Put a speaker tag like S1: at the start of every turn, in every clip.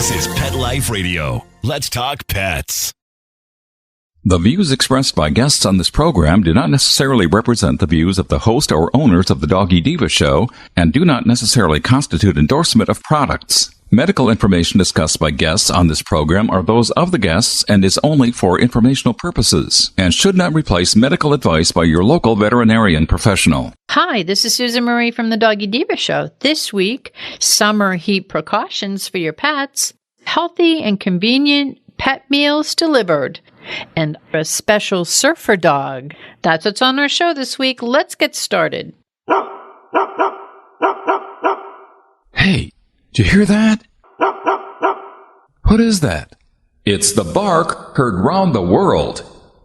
S1: This is Pet Life Radio. Let's talk pets.
S2: The views expressed by guests on this program do not necessarily represent the views of the host or owners of the Doggy Diva show and do not necessarily constitute endorsement of products. Medical information discussed by guests on this program are those of the guests and is only for informational purposes and should not replace medical advice by your local veterinarian professional.
S3: Hi, this is Susan Marie from the Doggy Diva show. This week, summer heat precautions for your pets, healthy and convenient pet meals delivered, and a special surfer dog. That's what's on our show this week. Let's get started.
S2: Hey, did you hear that? What is that? It's the bark heard round the world.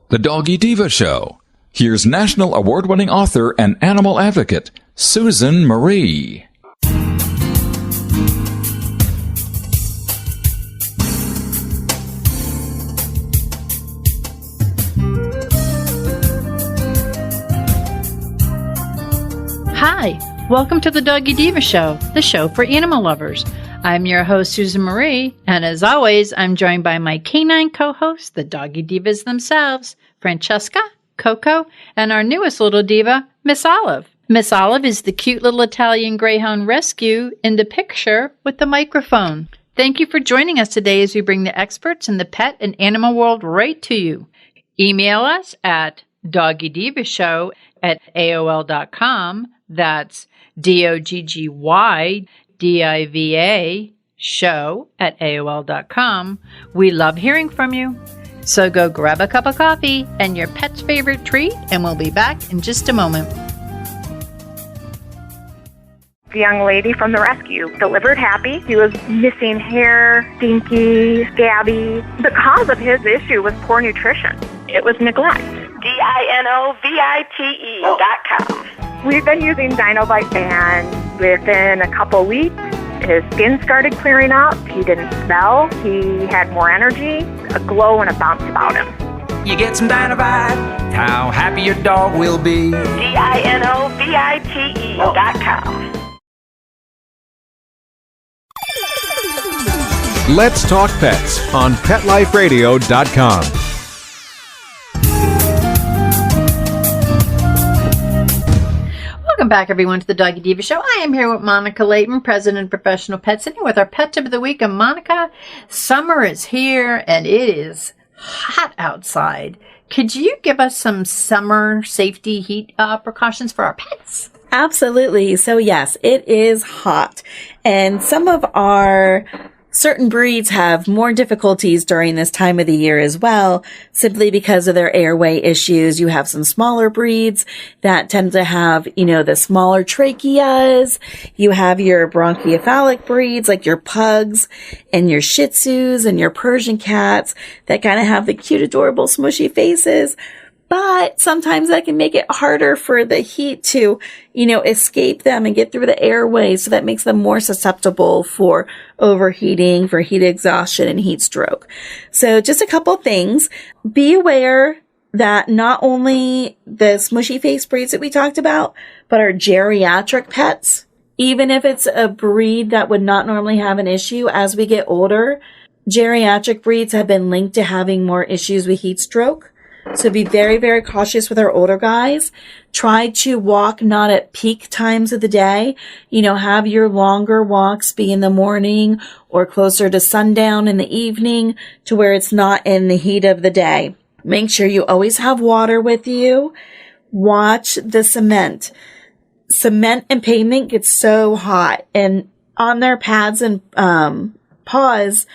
S2: The Doggy Diva show. Here's national award-winning author and animal advocate, Susan Marie.
S3: Hi, welcome to the Doggy Diva show, the show for animal lovers. I'm your host, Susan Marie, and as always, I'm joined by my canine co-hosts, the Doggy Divas themselves, Francesca, Coco, and our newest little diva, Miss Olive. Miss Olive is the cute little Italian Greyhound rescue in the picture with the microphone. Thank you for joining us today as we bring the experts in the pet and animal world right to you. Email us at doggydivashow@aol.com. That's DOGGYDIVA show@aol.com. We love hearing from you. So go grab a cup of coffee and your pet's favorite treat, and we'll be back in just a moment.
S4: The young lady from the rescue delivered happy. He was missing hair, stinky, scabby. The cause of his issue was poor nutrition. It was neglect. DINOVITE.com. We've been using Dinovite, and within a couple weeks, his skin started clearing up. He didn't smell. He had more energy, a glow, and a bounce about him.
S5: You get some Dinovite, how happy your dog will be.
S4: DINOVITE.com.
S6: Let's Talk Pets on PetLifeRadio.com.
S3: Welcome back, everyone, to the Doggy Diva Show. I am here with Monica Leighton, President of Professional Pet Sitting, with our Pet Tip of the Week. And Monica, summer is here, and it is hot outside. Could you give us some summer safety heat precautions for our pets?
S7: Absolutely. So yes, it is hot. And some of our certain breeds have more difficulties during this time of the year as well, simply because of their airway issues. You have some smaller breeds that tend to have, the smaller tracheas. You have your bronchiocephalic breeds like your pugs and your Shih Tzus and your Persian cats that kind of have the cute, adorable, smushy faces. But sometimes that can make it harder for the heat to, escape them and get through the airways. So that makes them more susceptible for overheating, for heat exhaustion, and heat stroke. So just a couple things. Be aware that not only the smushy face breeds that we talked about, but our geriatric pets, even if it's a breed that would not normally have an issue as we get older, geriatric breeds have been linked to having more issues with heat stroke. So be very, very cautious with our older guys. Try to walk not at peak times of the day. Have your longer walks be in the morning or closer to sundown in the evening to where it's not in the heat of the day. Make sure you always have water with you. Watch the cement. Cement and pavement gets so hot, and on their pads and paws,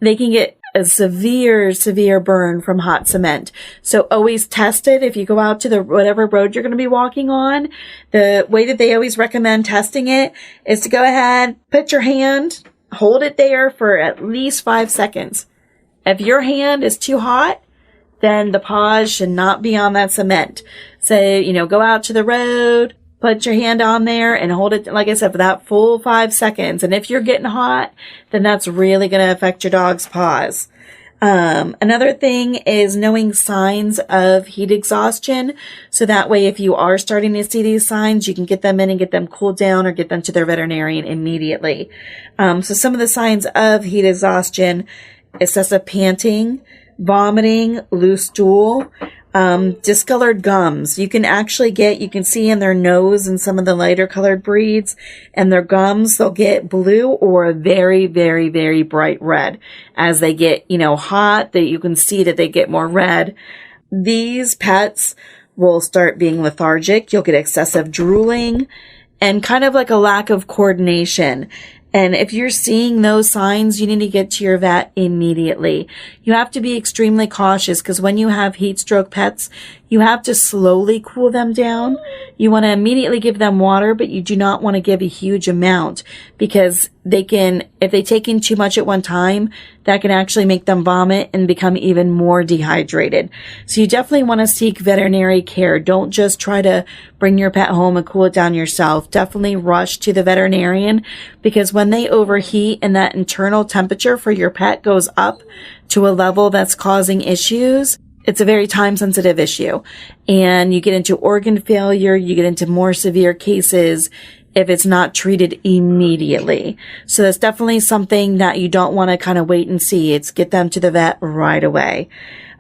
S7: they can get a severe burn from hot cement. So always test it. If you go out to whatever road you're going to be walking on, the way that they always recommend testing it is to go ahead, put your hand, hold it there for at least 5 seconds. If your hand is too hot, then the paws should not be on that cement. So, go out to the road, put your hand on there and hold it, like I said, for that full 5 seconds. And if you're getting hot, then that's really going to affect your dog's paws. Another thing is knowing signs of heat exhaustion. So that way, if you are starting to see these signs, you can get them in and get them cooled down or get them to their veterinarian immediately. So some of the signs of heat exhaustion: excessive panting, vomiting, loose stool, discolored gums. You can see in their nose and some of the lighter colored breeds and their gums, they'll get blue or very, very, very bright red. As they get, hot, that you can see that they get more red. These pets will start being lethargic. You'll get excessive drooling and kind of like a lack of coordination. And if you're seeing those signs, you need to get to your vet immediately. You have to be extremely cautious because when you have heat stroke pets, you have to slowly cool them down. You want to immediately give them water, but you do not want to give a huge amount because if they take in too much at one time, that can actually make them vomit and become even more dehydrated. So you definitely want to seek veterinary care. Don't just try to bring your pet home and cool it down yourself. Definitely rush to the veterinarian because when they overheat and that internal temperature for your pet goes up to a level that's causing issues, it's a very time-sensitive issue. And you get into organ failure, you get into more severe cases if it's not treated immediately. So that's definitely something that you don't want to kind of wait and see. It's get them to the vet right away.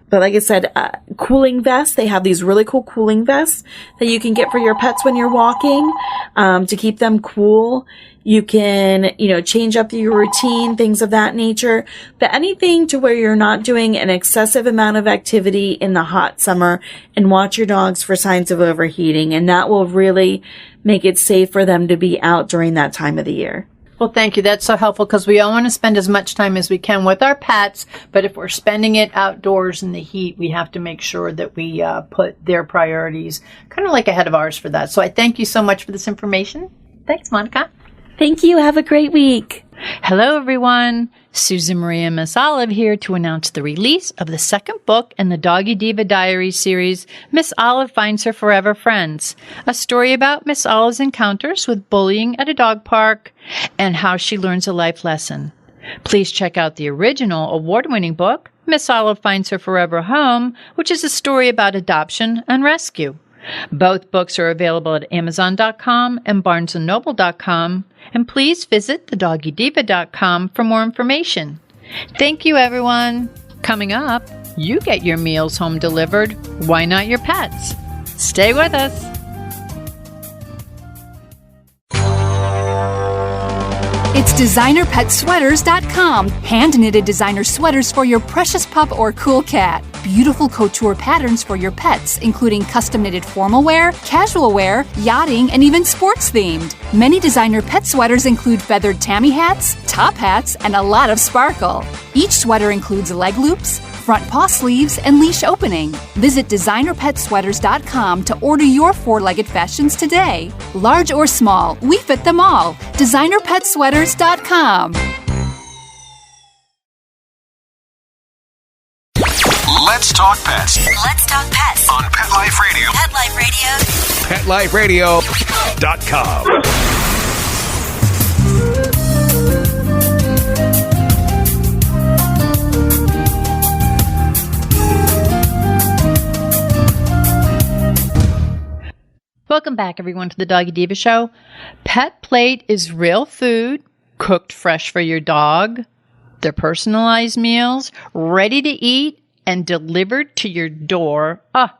S7: But like I said, cooling vests, they have these really cool cooling vests that you can get for your pets when you're walking, to keep them cool. You can, change up your routine, things of that nature, but anything to where you're not doing an excessive amount of activity in the hot summer, and watch your dogs for signs of overheating. And that will really make it safe for them to be out during that time of the year.
S3: Well, thank you. That's so helpful because we all want to spend as much time as we can with our pets. But if we're spending it outdoors in the heat, we have to make sure that we put their priorities kind of like ahead of ours for that. So I thank you so much for this information. Thanks, Monica.
S7: Thank you. Have a great week.
S3: Hello, everyone. Susan Marie and Miss Olive here to announce the release of the second book in the Doggy Diva Diaries series, Miss Olive Finds Her Forever Friends, a story about Miss Olive's encounters with bullying at a dog park and how she learns a life lesson. Please check out the original award-winning book, Miss Olive Finds Her Forever Home, which is a story about adoption and rescue. Both books are available at Amazon.com and BarnesandNoble.com, and please visit thedoggydiva.com for more information. Thank you, everyone. Coming up, you get your meals home delivered. Why not your pets? Stay with us.
S8: It's DesignerPetSweaters.com. Hand-knitted designer sweaters for your precious pup or cool cat. Beautiful couture patterns for your pets, including custom-knitted formal wear, casual wear, yachting, and even sports-themed. Many designer pet sweaters include feathered tammy hats, top hats, and a lot of sparkle. Each sweater includes leg loops, front paw sleeves, and leash opening. Visit DesignerPetSweaters.com to order your four-legged fashions today. Large or small, we fit them all. DesignerPetSweaters.com.
S1: Let's talk pets
S9: Let's talk pets
S1: on Pet Life Radio.
S9: Pet Life Radio.
S1: PetLifeRadio.com.
S3: Welcome back, everyone, to the Doggy Diva Show. PetPlate is real food, cooked fresh for your dog. They're personalized meals, ready to eat, and delivered to your door. A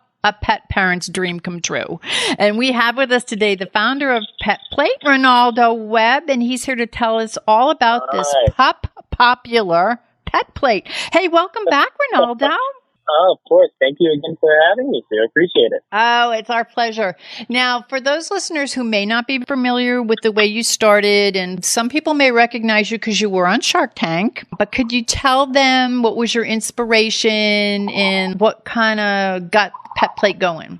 S3: pet parent's dream come true. And we have with us today the founder of PetPlate, Renaldo Webb, and he's here to tell us all about this popular PetPlate. Hey, welcome back, Renaldo.
S10: Oh, of course. Thank you again for having me, Sue. I appreciate it.
S3: Oh, it's our pleasure. Now, for those listeners who may not be familiar with the way you started, and some people may recognize you because you were on Shark Tank, but could you tell them what was your inspiration and what kind of got PetPlate going?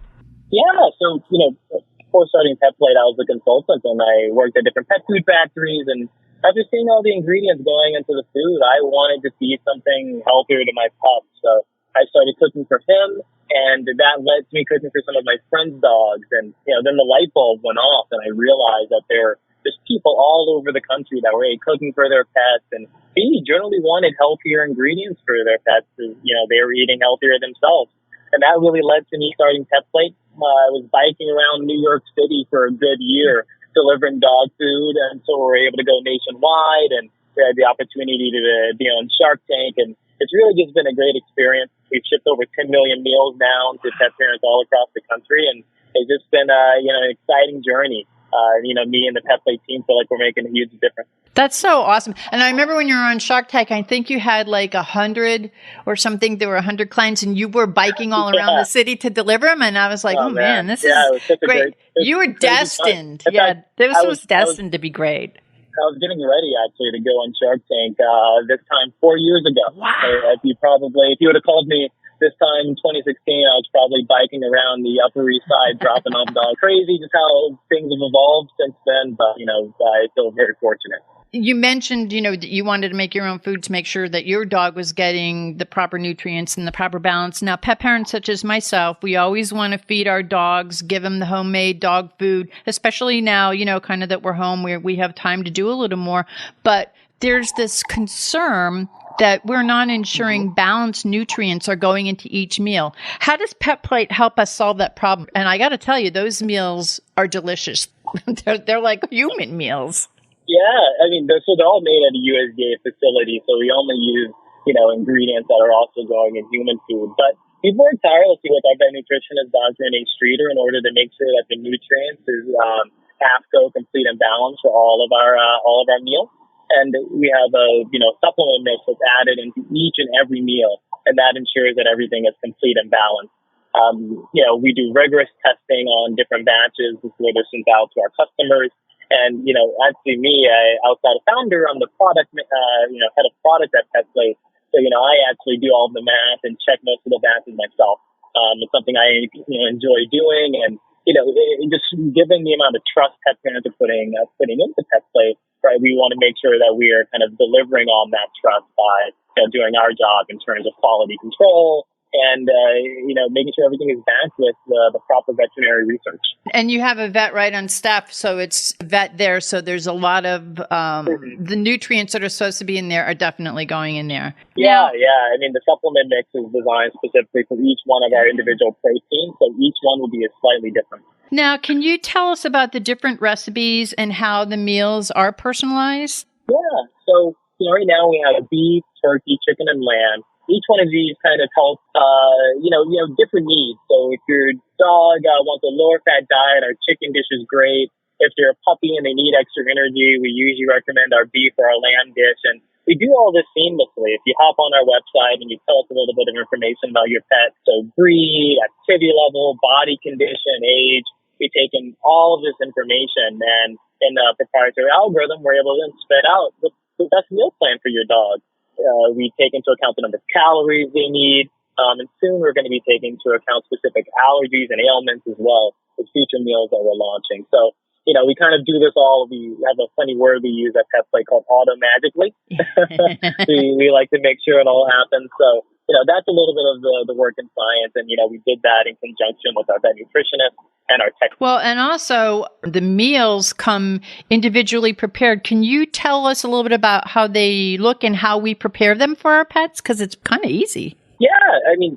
S10: Yeah. So, before starting PetPlate, I was a consultant and I worked at different pet food factories. And after seeing all the ingredients going into the food, I wanted to feed something healthier to my pup. So I started cooking for him, and that led to me cooking for some of my friends' dogs. And, then the light bulb went off, and I realized that there there's people all over the country that were cooking for their pets, and they generally wanted healthier ingredients for their pets. They were eating healthier themselves. And that really led to me starting PetPlate. I was biking around New York City for a good year, delivering dog food, and so we were able to go nationwide, and we had the opportunity to be on Shark Tank, and it's really just been a great experience. We've shipped over 10 million meals now to pet parents all across the country, and it's just been an exciting journey. Me and the PetPlate team feel like we're making a huge difference.
S3: That's so awesome. And I remember when you were on Shark Tank, I think you had like 100 or something. There were 100 clients, and you were biking all around the city to deliver them. And I was like, oh man, this is great. You were destined. Yeah, this was destined to be great.
S10: I was getting ready actually to go on Shark Tank this time 4 years ago.
S3: Wow.
S10: If you would have called me this time in 2016, I was probably biking around the Upper East Side, dropping off dogs. Crazy just how things have evolved since then, but I feel very fortunate.
S3: You mentioned, that you wanted to make your own food to make sure that your dog was getting the proper nutrients and the proper balance. Now, pet parents such as myself, we always want to feed our dogs, give them the homemade dog food, especially now, kind of that we're home where we have time to do a little more. But there's this concern that we're not ensuring balanced nutrients are going into each meal. How does PetPlate help us solve that problem? And I got to tell you, those meals are delicious. they're like human meals.
S10: Yeah, so they're all made at a USDA facility, so we only use, ingredients that are also going in human food. But we've worked tirelessly with our vet nutritionist, Dr. Renee Streeter, in order to make sure that the nutrients is AFCO complete and balanced for all of our meals. And we have a, supplement mix that's added into each and every meal, and that ensures that everything is complete and balanced. We do rigorous testing on different batches before they're sent out to our customers. And, actually outside of founder, I'm the product, head of product at PetPlate. So, I actually do all the math and check most of the batches myself. It's something I, enjoy doing. And, just given the amount of trust pet parents are putting into PetPlate, right, we want to make sure that we are kind of delivering on that trust by doing our job in terms of quality control and, making sure everything is backed with the proper veterinary research.
S3: And you have a vet right on staff, so it's vet there. So there's a lot of the nutrients that are supposed to be in there are definitely going in there.
S10: Yeah. The supplement mix is designed specifically for each one of our individual proteins, so each one will be slightly different.
S3: Now, can you tell us about the different recipes and how the meals are personalized?
S10: Yeah. So, right now we have beef, turkey, chicken, and lamb. Each one of these kind of helps, different needs. So if your dog wants a lower fat diet, our chicken dish is great. If they're a puppy and they need extra energy, we usually recommend our beef or our lamb dish. And we do all this seamlessly. If you hop on our website and you tell us a little bit of information about your pet, so breed, activity level, body condition, age, we take in all of this information, and in the proprietary algorithm, we're able to then spit out the best meal plan for your dog. We take into account the number of calories they need, and soon we're going to be taking into account specific allergies and ailments as well with future meals that we're launching. So, we kind of do this all. We have a funny word we use at PetPlate called auto-magically. we like to make sure it all happens. So, that's a little bit of the work in science. And, we did that in conjunction with our vet nutritionist and our tech.
S3: Well, and also the meals come individually prepared. Can you tell us a little bit about how they look and how we prepare them for our pets? Because it's kind of easy.
S10: Yeah.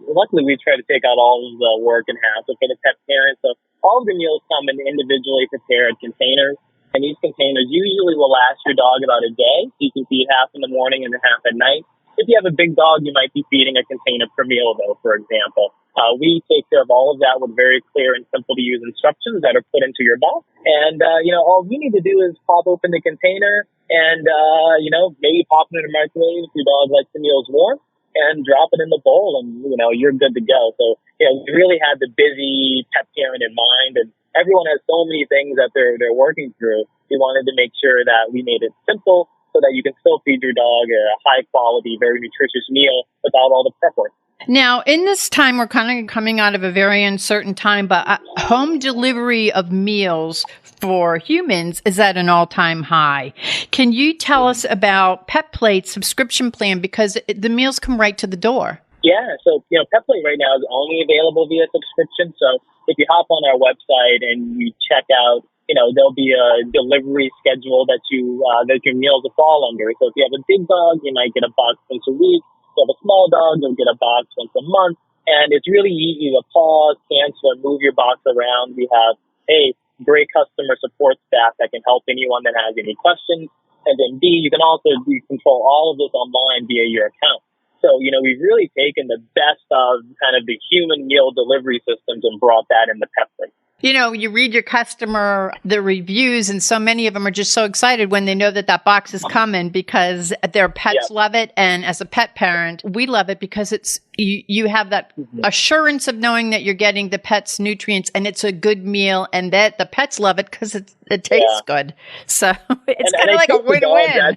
S10: Luckily we try to take out all of the work and hassle for the pet parents. So all of the meals come in individually prepared containers. And these containers usually will last your dog about a day. So you can feed half in the morning and half at night. If you have a big dog, you might be feeding a container per meal, though, for example. We take care of all of that with very clear and simple to use instructions that are put into your box. And, all you need to do is pop open the container and, maybe pop it in the microwave if your dog likes the meals warm, and drop it in the bowl, and, you're good to go. So, we really had the busy pet parent in mind, and everyone has so many things that they're working through. We wanted to make sure that we made it simple, so that you can still feed your dog a high-quality, very nutritious meal without all the prep work.
S3: Now, in this time, we're kind of coming out of a very uncertain time, but home delivery of meals for humans is at an all-time high. Can you tell us about PetPlate's subscription plan? Because the meals come right to the door.
S10: Yeah, so, PetPlate right now is only available via subscription. So if you hop on our website and you check out there'll be a delivery schedule that your meals will fall under. So if you have a big dog, you might get a box once a week. If you have a small dog, you'll get a box once a month. And it's really easy to pause, cancel, and move your box around. We have a great customer support staff that can help anyone that has any questions. And then B, you can also control all of this online via your account. So, we've really taken the best of kind of the human meal delivery systems and brought that into PetPlate.
S3: You read your customer, the reviews, and so many of them are just so excited when they know that box is coming because their pets love it. And as a pet parent, we love it because it's you have that assurance of knowing that you're getting the pet's nutrients and it's a good meal and that the pets love it because it tastes good. So it's kind of like a win-win.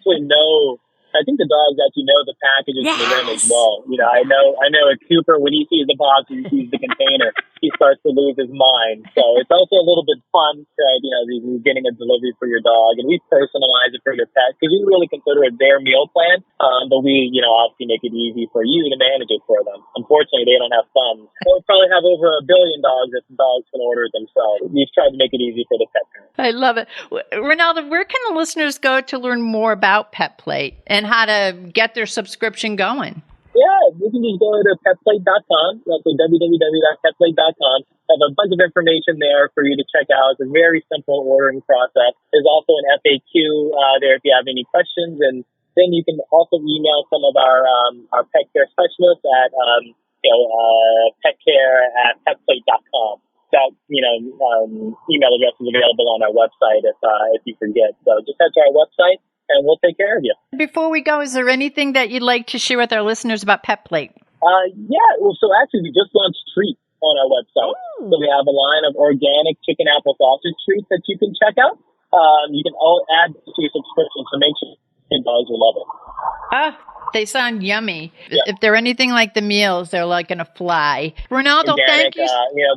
S10: I think the dogs actually know the packages for them as well. I know a Cooper, when he sees the box and he sees the container, he starts to lose his mind. So it's also a little bit fun, right? You're getting a delivery for your dog, and we personalize it for your pet because we really consider it their meal plan. But we, obviously make it easy for you to manage it for them. Unfortunately, they don't have funds. We'll probably have over 1 billion dogs if dogs can order it themselves. We've tried to make it easy for the pet parents.
S3: I love it. Renaldo, where can the listeners go to learn more about PetPlate and how to get their subscription going?
S10: Yeah, you can just go to petplate.com. That's www.petplate.com. Have a bunch of information there for you to check out. It's a very simple ordering process. There's also an FAQ there if you have any questions. And then you can also email some of our pet care specialists at petcare@petplate.com. That email address is available on our website if you forget. So just head to our website and we'll take care of you.
S3: Before we go, is there anything that you'd like to share with our listeners about PetPlate?
S10: So actually we just launched treats on our website. So we have a line of organic chicken apple sausage treats that you can check out. You can all add to your subscription, so make sure your dogs will love it.
S3: They sound yummy. Yeah. If they're anything like the meals, they're like going to fly. Renaldo,
S10: organic,
S3: thank you.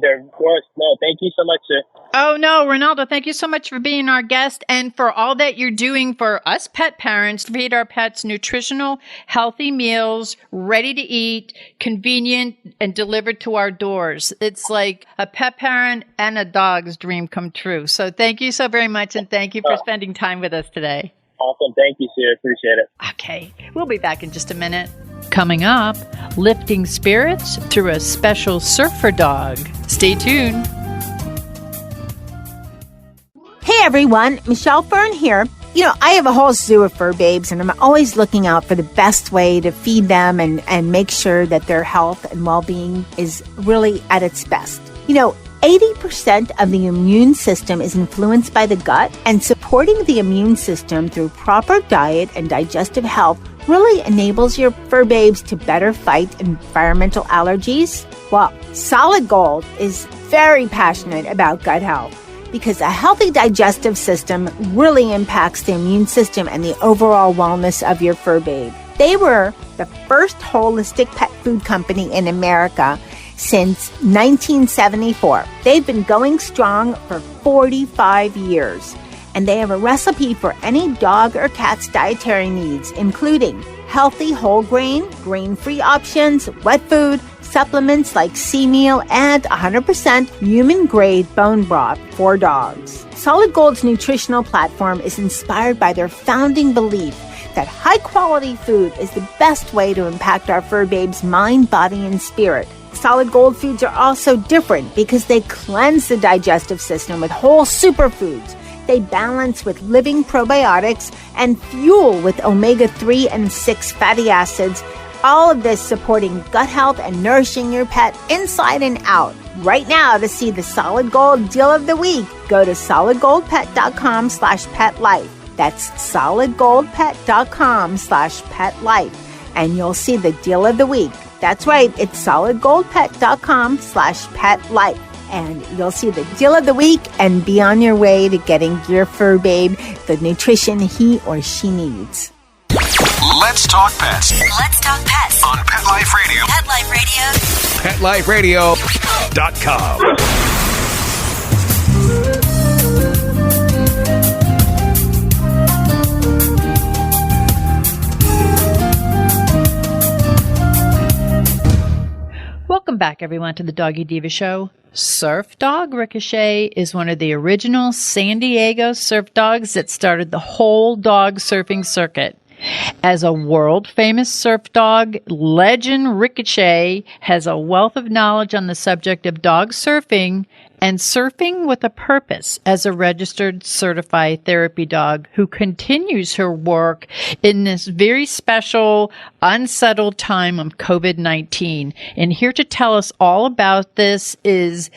S10: They're of course. No, thank you so much, sir.
S3: Oh, no, Renaldo, thank you so much for being our guest and for all that you're doing for us pet parents to feed our pets nutritional, healthy meals, ready to eat, convenient, and delivered to our doors. It's like a pet parent and a dog's dream come true. So thank you so very much, and thank you for spending time with us today.
S10: Awesome. Thank you, sir. Appreciate it.
S3: Okay. We'll be back in just a minute. Coming up, lifting spirits through a special surfer dog. Stay tuned.
S11: Hey, everyone. Michelle Fern here. I have a whole zoo of fur babes, and I'm always looking out for the best way to feed them and make sure that their health and well-being is really at its best. 80% of the immune system is influenced by the gut, and supporting the immune system through proper diet and digestive health really enables your fur babes to better fight environmental allergies. Well, Solid Gold is very passionate about gut health because a healthy digestive system really impacts the immune system and the overall wellness of your fur babe. They were the first holistic pet food company in America since 1974. They've been going strong for 45 years, and they have a recipe for any dog or cat's dietary needs, including healthy whole grain, grain-free options, wet food, supplements like sea meal, and 100% human-grade bone broth for dogs. Solid Gold's nutritional platform is inspired by their founding belief that high-quality food is the best way to impact our fur babe's mind, body, and spirit. Solid Gold foods are also different because they cleanse the digestive system with whole superfoods. They balance with living probiotics and fuel with omega-3 and 6 fatty acids, all of this supporting gut health and nourishing your pet inside and out. Right now, to see the Solid Gold deal of the week, go to solidgoldpet.com/petlife. That's solidgoldpet.com/petlife, and you'll see the deal of the week. That's right, it's solidgoldpet.com/petlife. And you'll see the deal of the week and be on your way to getting your fur babe the nutrition he or she needs.
S9: Let's talk pets.
S12: Let's talk pets
S9: On Pet Life Radio.
S12: Pet Life Radio.
S9: PetLifeRadio.com.
S3: Welcome back, everyone, to the Doggy Diva Show. Surf Dog Ricochet is one of the original San Diego surf dogs that started the whole dog surfing circuit. As a world-famous surf dog, legend Ricochet has a wealth of knowledge on the subject of dog surfing and surfing with a purpose as a registered certified therapy dog who continues her work in this very special, unsettled time of COVID-19. And here to tell us all about this is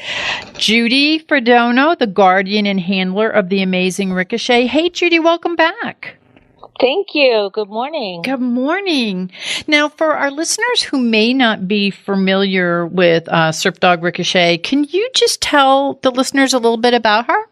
S3: Judy Fridono, the guardian and handler of the amazing Ricochet. Hey, Judy, welcome back.
S13: Thank you. Good morning.
S3: Good morning. Now, for our listeners who may not be familiar with Surf Dog Ricochet, can you just tell the listeners a little bit about her?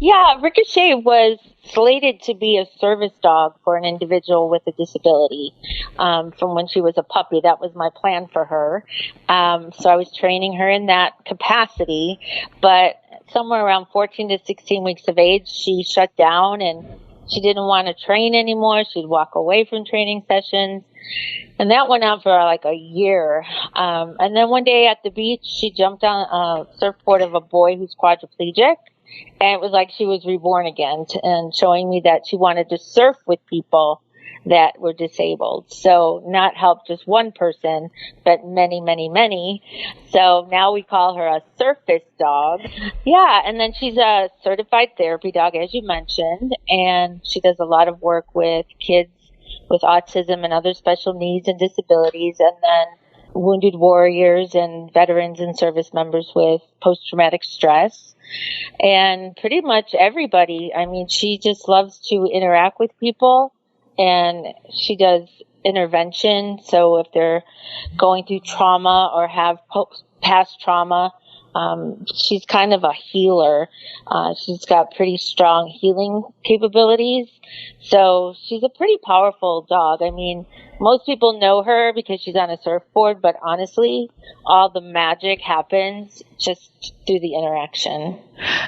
S13: Yeah, Ricochet was slated to be a service dog for an individual with a disability from when she was a puppy. That was my plan for her. So I was training her in that capacity, but somewhere around 14 to 16 weeks of age, she shut down and she didn't want to train anymore. She'd walk away from training sessions. And that went on for like a year. And then one day at the beach, she jumped on a surfboard of a boy who's quadriplegic. And it was like she was reborn again and showing me that she wanted to surf with people that were disabled. So not help just one person, but many, many, many. So now we call her a surface dog. Yeah, and then she's a certified therapy dog, as you mentioned, and she does a lot of work with kids with autism and other special needs and disabilities, and then wounded warriors and veterans and service members with post-traumatic stress. And pretty much everybody. I mean, she just loves to interact with people. And she does intervention. So if they're going through trauma or have past trauma, she's kind of a healer. She's got pretty strong healing capabilities. So she's a pretty powerful dog. I mean, most people know her because she's on a surfboard, but honestly, all the magic happens just through the interaction.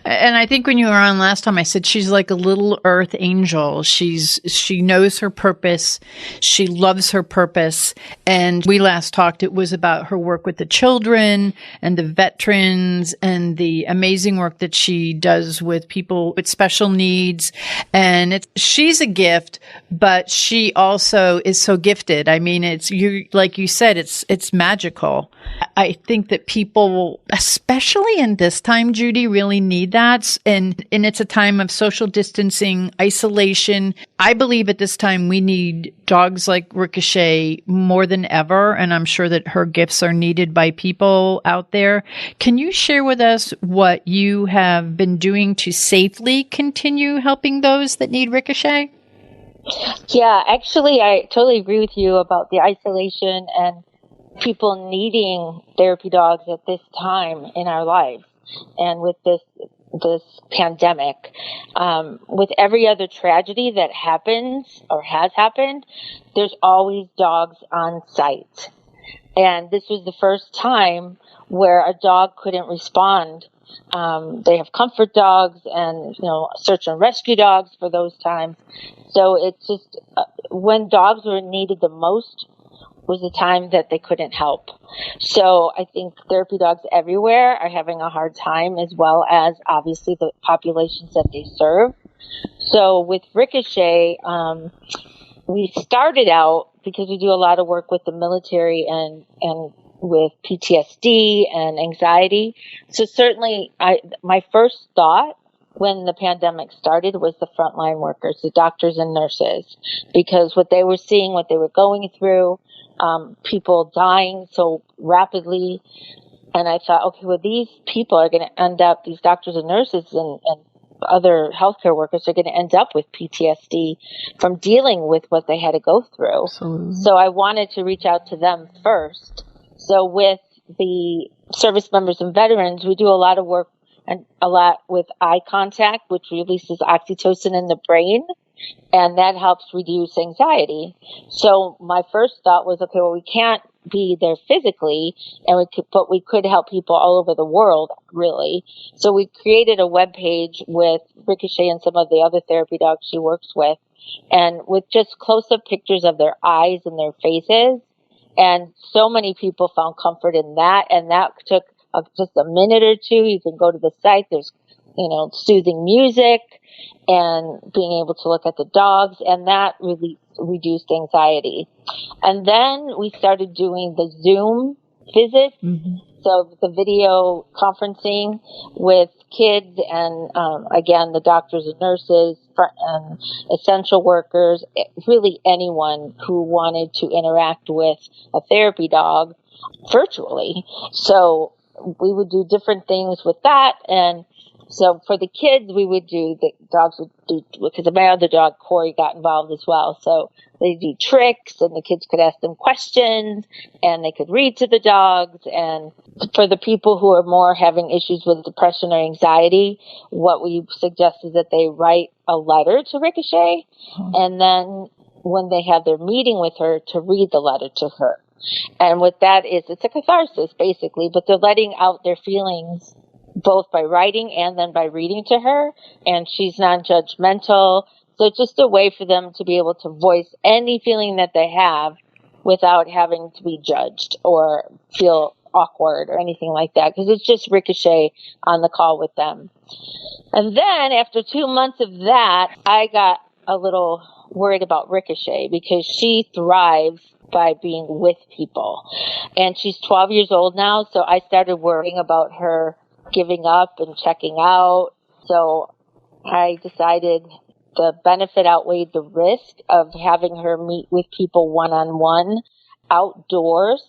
S3: And I think when you were on last time, I said she's like a little earth angel. She knows her purpose. She loves her purpose. And we last talked, it was about her work with the children and the veterans and the amazing work that she does with people with special needs. And she's a gift, but she also is so gifted. I mean, like you said, it's magical. I think that people, especially in this time, Judy, really need that. And it's a time of social distancing, isolation. I believe at this time we need dogs like Ricochet more than ever. And I'm sure that her gifts are needed by people out there. Can you share with us what you have been doing to safely continue helping those that need Ricochet?
S13: Yeah, actually, I totally agree with you about the isolation and people needing therapy dogs at this time in our lives. And with this pandemic, with every other tragedy that happens or has happened, there's always dogs on site. And this was the first time where a dog couldn't respond. They have comfort dogs and, search and rescue dogs for those times. So it's just when dogs were needed the most was the time that they couldn't help. So I think therapy dogs everywhere are having a hard time, as well as obviously the populations that they serve. So with Ricochet, we started out because we do a lot of work with the military and with PTSD and anxiety. So certainly my first thought when the pandemic started was the frontline workers, the doctors and nurses, because what they were seeing, what they were going through, people dying so rapidly. And I thought, okay, well, these people are going to end up, these doctors and nurses and other healthcare workers are going to end up with PTSD from dealing with what they had to go through. Absolutely. So I wanted to reach out to them first. So with the service members and veterans, we do a lot of work and a lot with eye contact, which releases oxytocin in the brain, and that helps reduce anxiety. So my first thought was, okay, well, we can't be there physically, but we could help people all over the world, really. So we created a web page with Ricochet and some of the other therapy dogs she works with, and with just close-up pictures of their eyes and their faces, And so many people found comfort in that. And that took just a minute or two. You can go to the site. There's, soothing music and being able to look at the dogs. And that really reduced anxiety. And then we started doing the Zoom visits. Mm-hmm. So the video conferencing with kids and, again, the doctors and nurses and essential workers, really anyone who wanted to interact with a therapy dog virtually. So we would do different things with that. And so for the kids, the dogs would do, because my other dog, Corey, got involved as well. So they do tricks and the kids could ask them questions and they could read to the dogs. And for the people who are more having issues with depression or anxiety, what we suggest is that they write a letter to Ricochet. And then when they have their meeting with her, to read the letter to her. And what that is, it's a catharsis basically, but they're letting out their feelings both by writing and then by reading to her, and she's non-judgmental. So it's just a way for them to be able to voice any feeling that they have without having to be judged or feel awkward or anything like that, because it's just Ricochet on the call with them. And then after 2 months of that, I got a little worried about Ricochet because she thrives by being with people. And she's 12 years old now, so I started worrying about her giving up and checking out. So I decided the benefit outweighed the risk of having her meet with people one-on-one outdoors.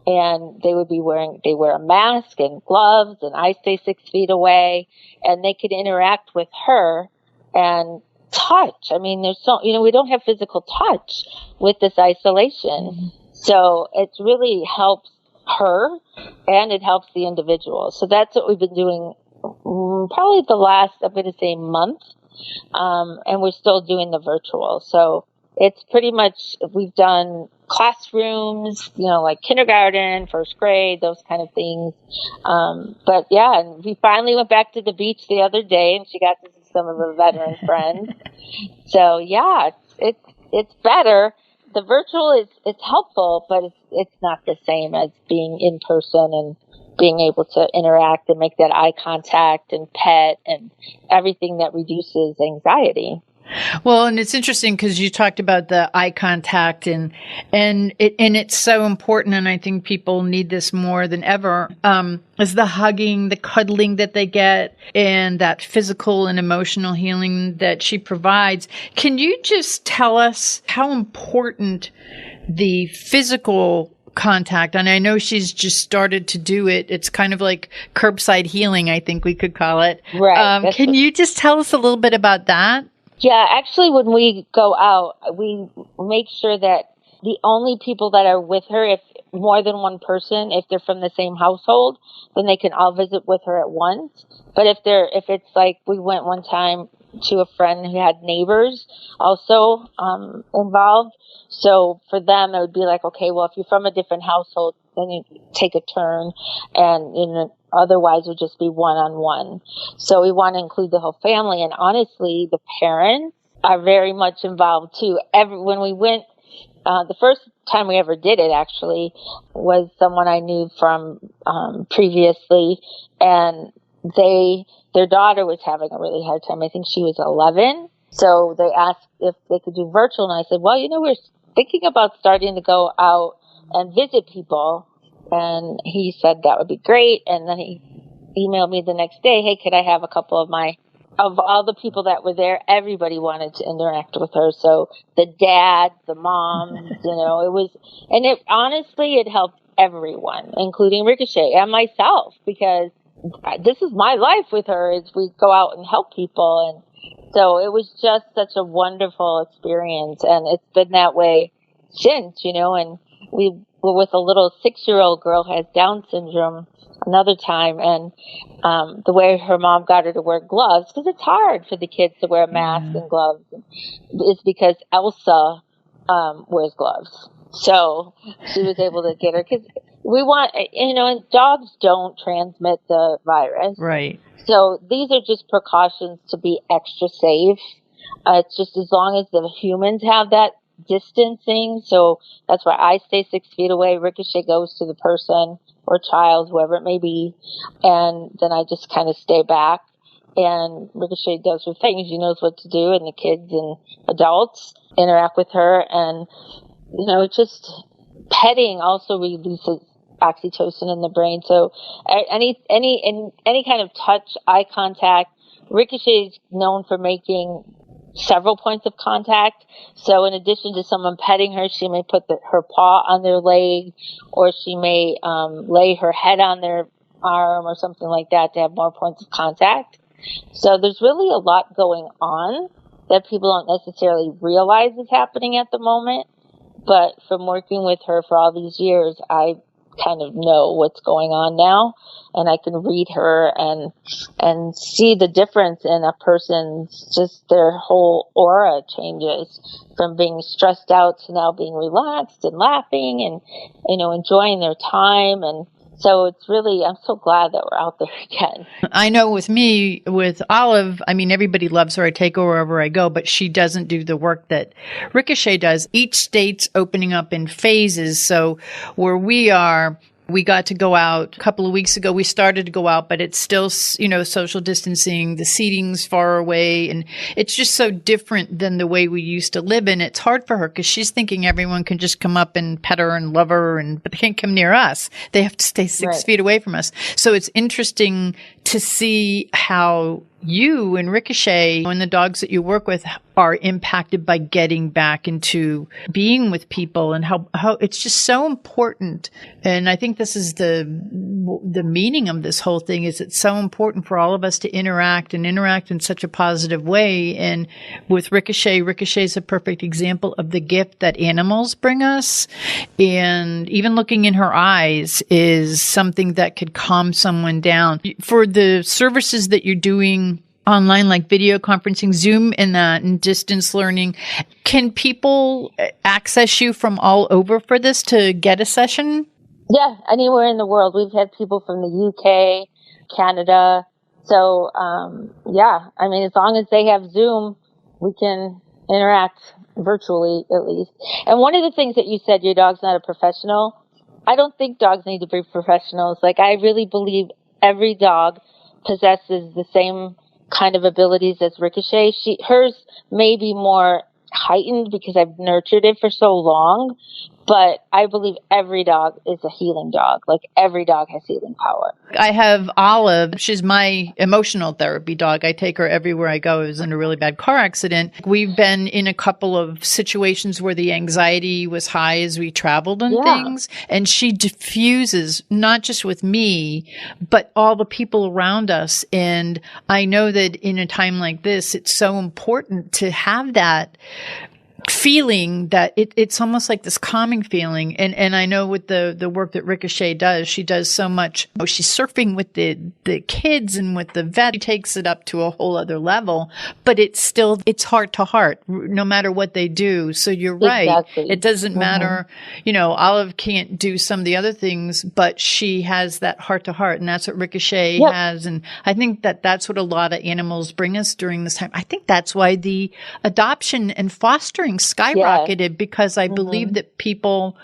S13: And they wear a mask and gloves, and I stay 6 feet away, and they could interact with her and touch. I mean, we don't have physical touch with this isolation. Mm-hmm. So it really helps her and it helps the individual. So that's what we've been doing probably the last, I'm going to say, month. And we're still doing the virtual. So it's pretty much, we've done classrooms, like kindergarten, first grade, those kind of things. But yeah, and we finally went back to the beach the other day and she got to see some of her veteran friends. So yeah, it's better. The virtual it's helpful, but it's not the same as being in person and being able to interact and make that eye contact and pet and everything that reduces anxiety.
S3: Well, and it's interesting because you talked about the eye contact and it's so important. And I think people need this more than ever, is the hugging, the cuddling that they get and that physical and emotional healing that she provides. Can you just tell us how important the physical contact, and I know she's just started to do it. It's kind of like curbside healing, I think we could call it.
S13: Right.
S3: Can you just tell us a little bit about that?
S13: Yeah, actually, when we go out, we make sure that the only people that are with her, if more than one person, if they're from the same household, then they can all visit with her at once. But if it's like we went one time to a friend who had neighbors also involved. So for them, it would be like, okay, well, if you're from a different household, then you take a turn, and otherwise it would just be one-on-one. So we want to include the whole family, and honestly, the parents are very much involved too. When we went, the first time we ever did it actually was someone I knew from previously, and their daughter was having a really hard time. I think she was 11. So they asked if they could do virtual, and I said, well, we're thinking about starting to go out and visit people. And he said that would be great. And then he emailed me the next day, hey, could I have a couple of all the people that were there, everybody wanted to interact with her. So the dad, the mom, honestly, it helped everyone, including Ricochet and myself, because this is my life with her, is we go out and help people. And so it was just such a wonderful experience. And it's been that way since, and we were with a little 6-year-old girl who has Down syndrome another time, and the way her mom got her to wear gloves, because it's hard for the kids to wear a mask and gloves, is because Elsa wears gloves. So she was able to get her, because we want, and dogs don't transmit the virus.
S3: Right.
S13: So these are just precautions to be extra safe. It's just as long as the humans have that distancing. So that's why I stay 6 feet away. Ricochet goes to the person or child, whoever it may be. And then I just kind of stay back. And Ricochet does her things. She knows what to do. And the kids and adults interact with her. And, just petting also releases oxytocin in the brain. So any kind of touch, eye contact. Ricochet is known for making several points of contact. So in addition to someone petting her, she may put her paw on their leg, or she may lay her head on their arm or something like that to have more points of contact. So there's really a lot going on that people don't necessarily realize is happening at the moment. But from working with her for all these years, I kind of know what's going on now, and I can read her and see the difference in a person's, just their whole aura changes from being stressed out to now being relaxed and laughing and, enjoying their time. And so it's really, I'm so glad that we're out there again.
S3: I know with me, with Olive, everybody loves her. I take her wherever I go, but she doesn't do the work that Ricochet does. Each state's opening up in phases. So where we are, we got to go out a couple of weeks ago. We started to go out, but it's still, social distancing. The seating's far away, and it's just so different than the way we used to live. And it's hard for her because she's thinking everyone can just come up and pet her and love her, but they can't come near us. They have to stay 6 feet away from us. So it's interesting to see how you and Ricochet and the dogs that you work with are impacted by getting back into being with people, and how it's just so important. And I think this is the meaning of this whole thing, is it's so important for all of us to interact in such a positive way. And with Ricochet is a perfect example of the gift that animals bring us. And even looking in her eyes is something that could calm someone down. For the services that you're doing online, like video conferencing, Zoom and distance learning, can people access you from all over for this to get a session?
S13: Yeah, anywhere in the world. We've had people from the UK, Canada. So, as long as they have Zoom, we can interact virtually at least. And one of the things that you said, your dog's not a professional. I don't think dogs need to be professionals. Like, I really believe every dog possesses the same kind of abilities as Ricochet. Hers may be more heightened because I've nurtured it for so long, but I believe every dog is a healing dog. Like, every dog has healing power.
S3: I have Olive. She's my emotional therapy dog. I take her everywhere I go. I was in a really bad car accident. We've been in a couple of situations where the anxiety was high as we traveled and things. And she diffuses, not just with me, but all the people around us. And I know that in a time like this, it's so important to have that feeling, that it's almost like this calming feeling. And I know with the work that Ricochet does, she does so much. She's surfing with the kids and with the vet. She takes it up to a whole other level, but it's heart to heart, no matter what they do. So you're right.
S13: Exactly.
S3: It doesn't matter. Olive can't do some of the other things, but she has that heart to heart, and that's what Ricochet has. And I think that that's what a lot of animals bring us during this time. I think that's why the adoption and fostering skyrocketed, because I believe that people,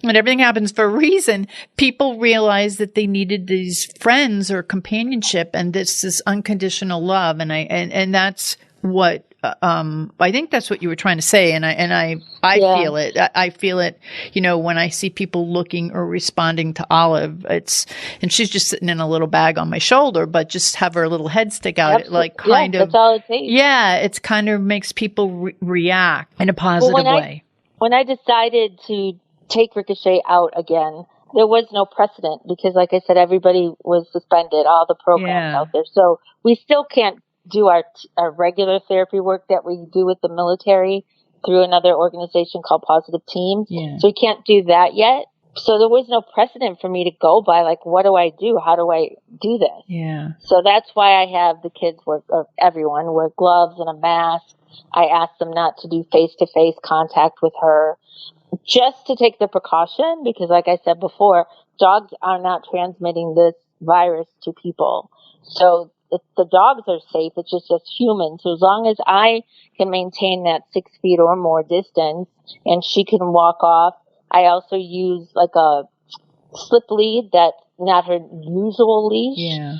S3: and everything happens for a reason, people realized that they needed these friends or companionship, and this unconditional love. And that's what I think that's what you were trying to say, and I feel it. I feel it, when I see people looking or responding to Olive. And she's just sitting in a little bag on my shoulder, but just have her little head stick out. It
S13: that's all it takes.
S3: Yeah, it's kind of makes people react in a positive way.
S13: When I decided to take Ricochet out again, there was no precedent because, like I said, everybody was suspended, all the programs out there. So we still can't do our regular therapy work that we do with the military through another organization called Positive Team. So we can't do that yet. So there was no precedent for me to go by, like, what do I do? How do I do this?
S3: Yeah.
S13: So that's why I have the kids everyone wear gloves and a mask. I ask them not to do face-to-face contact with her, just to take the precaution, because like I said before, dogs are not transmitting this virus to people. So the dogs are safe. It's just as humans. So as long as I can maintain that 6 feet or more distance and she can walk off, I also use like a slip lead that's not her usual leash.
S3: Yeah.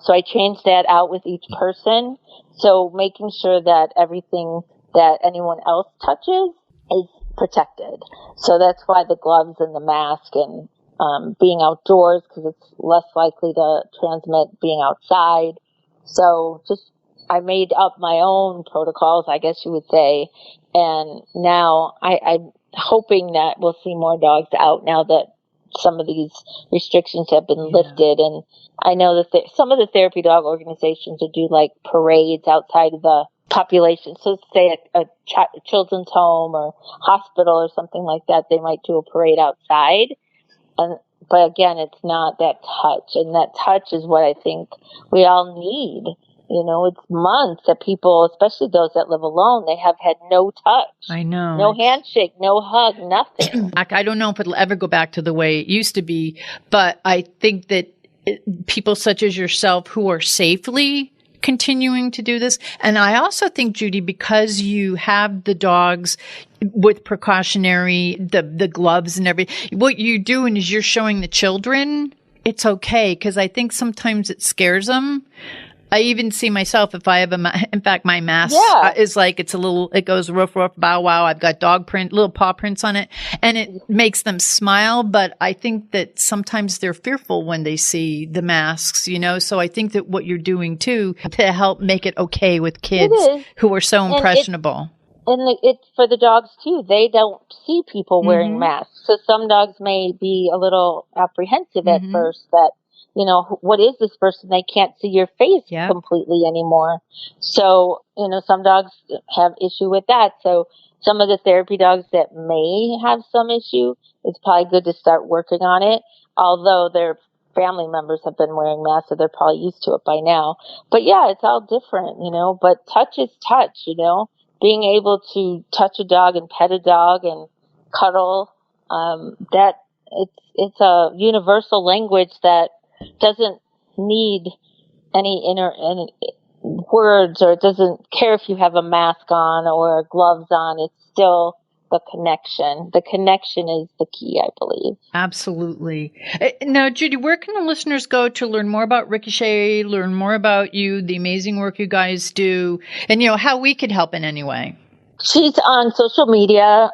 S13: So I change that out with each person. So making sure that everything that anyone else touches is protected. So that's why the gloves and the mask and being outdoors, because it's less likely to transmit being outside. So just I made up my own protocols, I guess you would say. And now I'm hoping that we'll see more dogs out now that some of these restrictions have been lifted. And I know that some of the therapy dog organizations will do like parades outside of the population. So say a children's home or hospital or something like that, they might do a parade outside. But again, it's not that touch. And that touch is what I think we all need. You know, it's months that people, especially those that live alone, they have had no touch.
S3: I know.
S13: No handshake, no hug, nothing.
S3: I don't know if it'll ever go back to the way it used to be, but I think that people such as yourself who are safely continuing to do this. And I also think, Judy, because you have the dogs with precautionary, the gloves and everything, what you're doing is you're showing the children it's okay. Because I think sometimes it scares them. I even see myself if I have in fact, my mask is like, it goes ruff, ruff, bow, wow. I've got little paw prints on it, and it makes them smile. But I think that sometimes they're fearful when they see the masks, you know? So I think that what you're doing too, to help make it okay with kids who are so impressionable.
S13: And it's for the dogs too. They don't see people wearing masks. So some dogs may be a little apprehensive at first that, you know, what is this person? They can't see your face completely anymore. So, you know, some dogs have issue with that. So some of the therapy dogs that may have some issue, it's probably good to start working on it. Although their family members have been wearing masks, so they're probably used to it by now. But yeah, it's all different, you know, but touch is touch, you know, being able to touch a dog and pet a dog and cuddle, that it's a universal language that doesn't need any words, or it doesn't care if you have a mask on or gloves on. It's still the connection. The connection is the key, I believe.
S3: Absolutely. Now, Judy, where can the listeners go to learn more about Ricochet, learn more about you, the amazing work you guys do, and, you know, how we could help in any way? She's
S13: on social media,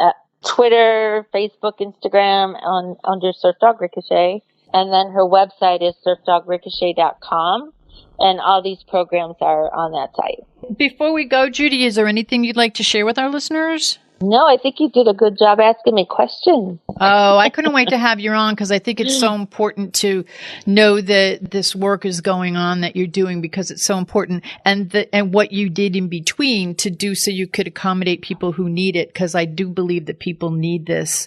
S13: at Twitter, Facebook, Instagram, under Surf Dog Ricochet. And then her website is surfdogricochet.com. And all these programs are on that site.
S3: Before we go, Judy, is there anything you'd like to share with our listeners?
S13: No, I think you did a good job asking me questions.
S3: Oh, I couldn't wait to have you on, because I think it's so important to know that this work is going on that you're doing, because it's so important, and what you did in between to do so you could accommodate people who need it, because I do believe that people need this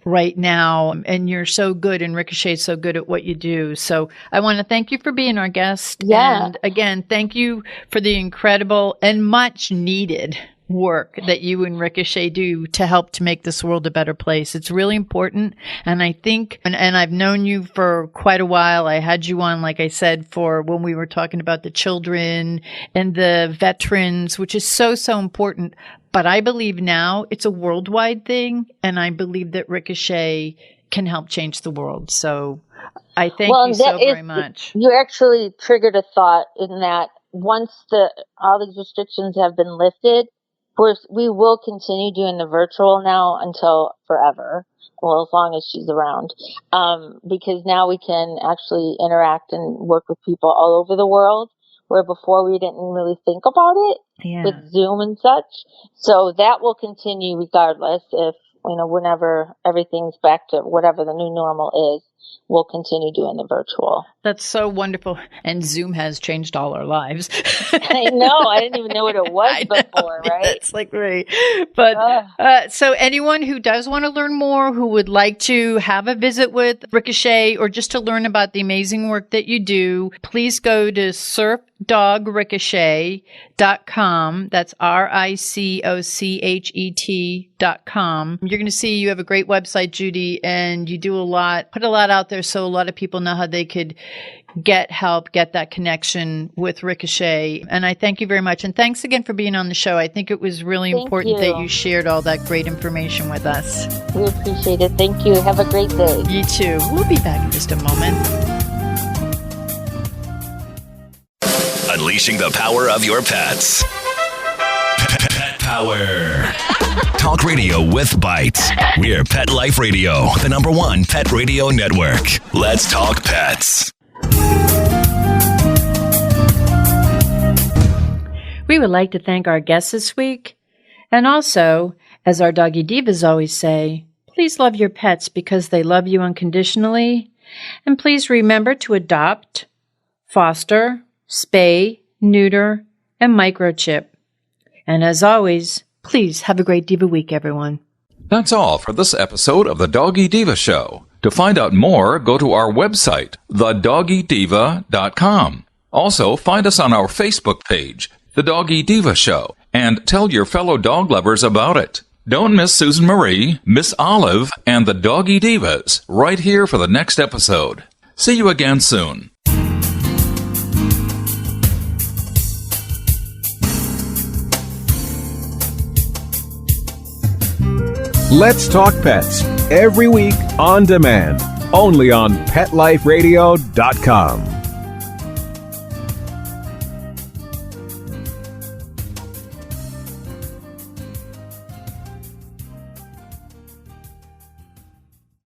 S3: right now, and you're so good, and Ricochet's so good at what you do. So I want to thank you for being our guest.
S13: Yeah.
S3: And again, thank you for the incredible and much needed work that you and Ricochet do to help to make this world a better place. It's really important. And I think, and I've known you for quite a while. I had you on, like I said, for when we were talking about the children and the veterans, which is so, so important. But I believe now it's a worldwide thing. And I believe that Ricochet can help change the world. So I thank you so very much.
S13: You actually triggered a thought in that once all these restrictions have been lifted, we will continue doing the virtual now until forever. Well, as long as she's around. Because now we can actually interact and work with people all over the world, where before we didn't really think about it with Zoom and such. So that will continue regardless if, you know, whenever everything's back to whatever the new normal is, we'll continue doing the virtual.
S3: That's so wonderful. And Zoom has changed all our lives.
S13: I know. I didn't even know what it was before, right?
S3: It's like great. But so anyone who does want to learn more, who would like to have a visit with Ricochet, or just to learn about the amazing work that you do, please go to surfdogricochet.com. That's RICOCHET.com. You're going to see you have a great website, Judy, and you do put a lot that out there so a lot of people know how they could get help, get that connection with Ricochet. And I thank you very much. And thanks again for being on the show. I think it was really important that you shared all that great information with us.
S13: We appreciate it. Thank you. Have a great day.
S3: You too. We'll be back in just a moment.
S1: Unleashing the power of your pets. Pet Power. Talk radio with bites. We're Pet Life Radio, the #1 pet radio network. Let's talk pets.
S3: We would like to thank our guests this week. And also, as our Doggy Divas always say, please love your pets because they love you unconditionally. And please remember to adopt, foster, spay, neuter, and microchip. And as always, please have a great Diva week, everyone.
S2: That's all for this episode of the Doggy Diva Show. To find out more, go to our website, thedoggydiva.com. Also, find us on our Facebook page, The Doggy Diva Show, and tell your fellow dog lovers about it. Don't miss Susan Marie, Miss Olive, and the Doggy Divas right here for the next episode. See you again soon.
S6: Let's Talk Pets, every week on demand, only on PetLifeRadio.com.